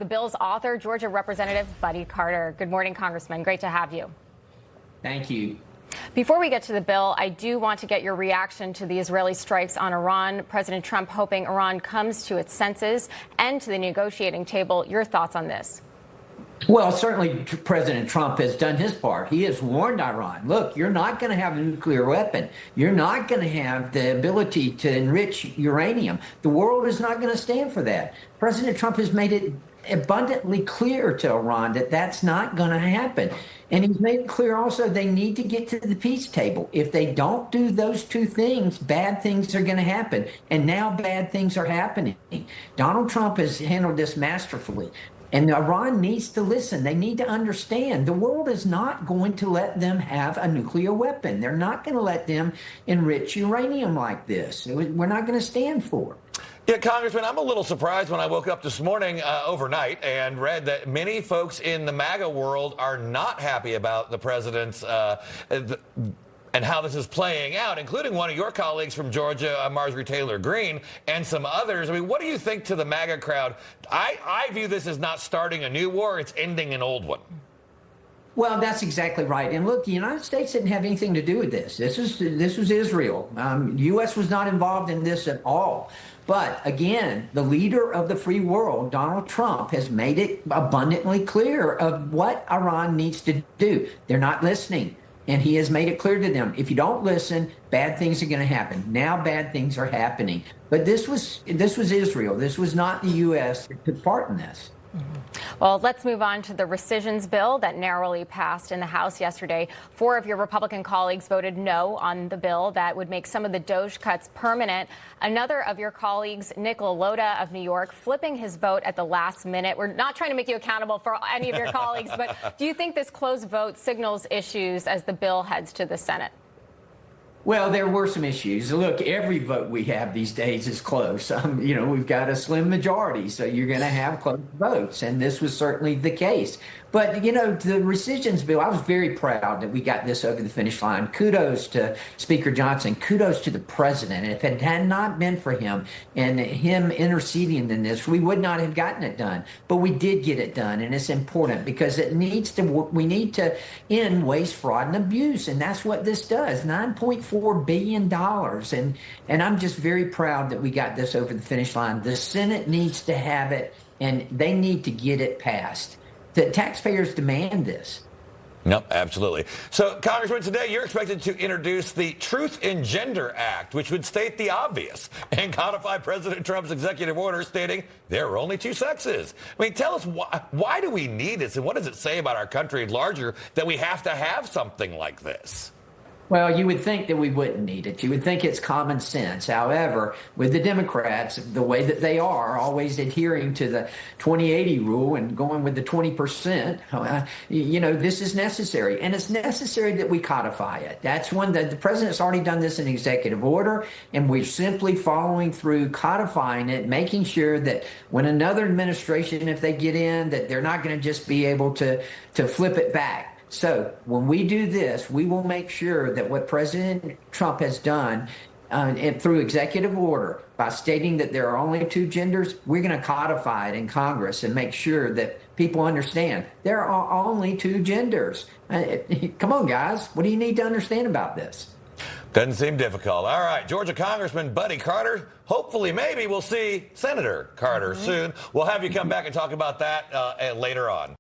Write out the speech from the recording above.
The bill's author, Georgia Representative Buddy Carter. Good morning, Congressman. Great to have you. Thank you. Before we get to the bill, I do want to get your reaction to the Israeli strikes on Iran. President Trump hoping Iran comes to its senses and to the negotiating table. Your thoughts on this? Well, certainly President Trump has done his part. He has warned Iran, look, you're not going to have a nuclear weapon. You're not going to have the ability to enrich uranium. The world is not going to stand for that. President Trump has made it abundantly clear to Iran that that's not going to happen. And he's made it clear also they need to get to the peace table. If they don't do those two things, bad things are going to happen. And now bad things are happening. Donald Trump has handled this masterfully. And Iran needs to listen. They need to understand the world is not going to let them have a nuclear weapon. They're not going to let them enrich uranium like this. We're not going to stand for it. Yeah, Congressman, I'm a little surprised when I woke up this morning overnight and read that many folks in the MAGA world are not happy about the president's and how this is playing out, including one of your colleagues from Georgia, Marjorie Taylor Greene, and some others. I mean, what do you think to the MAGA crowd? I view this as not starting a new war, it's ending an old one. Well, that's exactly right. And look, the United States didn't have anything to do with this. This was Israel. U.S. was not involved in this at all. But again, the leader of the free world, Donald Trump, has made it abundantly clear of what Iran needs to do. They're not listening. And he has made it clear to them, if you don't listen, bad things are going to happen. Now bad things are happening. But this was Israel. This was not the U.S. that took part in this. Well, let's move on to the rescissions bill that narrowly passed in the House yesterday. 4 of your Republican colleagues voted no on the bill that would make some of the DOGE cuts permanent. Another of your colleagues, Nick LaLota of New York, flipping his vote at the last minute. We're not trying to make you accountable for any of your colleagues, but do you think this close vote signals issues as the bill heads to the Senate? Well, there were some issues. Look, every vote we have these days is close. We've got a slim majority, so you're going to have close votes, and this was certainly the case. But, the rescissions bill, I was very proud that we got this over the finish line. Kudos to Speaker Johnson. Kudos to the president. If it had not been for him and him interceding in this, we would not have gotten it done. But we did get it done, and it's important because we need to end waste, fraud, and abuse, and that's what this does. $9.4 billion. And I'm just very proud that we got this over the finish line. The Senate needs to have it, and they need to get it passed. The taxpayers demand this. No, absolutely. So, Congressman, today you're expected to introduce the Truth in Gender Act, which would state the obvious and codify President Trump's executive order stating there are only 2 sexes. I mean, tell us why do we need this, and what does it say about our country larger that we have to have something like this? Well, you would think that we wouldn't need it. You would think it's common sense. However, with the Democrats, the way that they are, always adhering to the 2080 rule and going with the 20%, this is necessary. And it's necessary that we codify it. That's one that the president's already done this in executive order, and we're simply following through, codifying it, making sure that when another administration, if they get in, that they're not going to just be able to flip it back. So when we do this, we will make sure that what President Trump has done through executive order by stating that there are only 2 genders, we're going to codify it in Congress and make sure that people understand there are only 2 genders. Come on, guys. What do you need to understand about this? Doesn't seem difficult. All right, Georgia Congressman Buddy Carter. Hopefully, maybe we'll see Senator Carter soon. We'll have you come back and talk about that later on.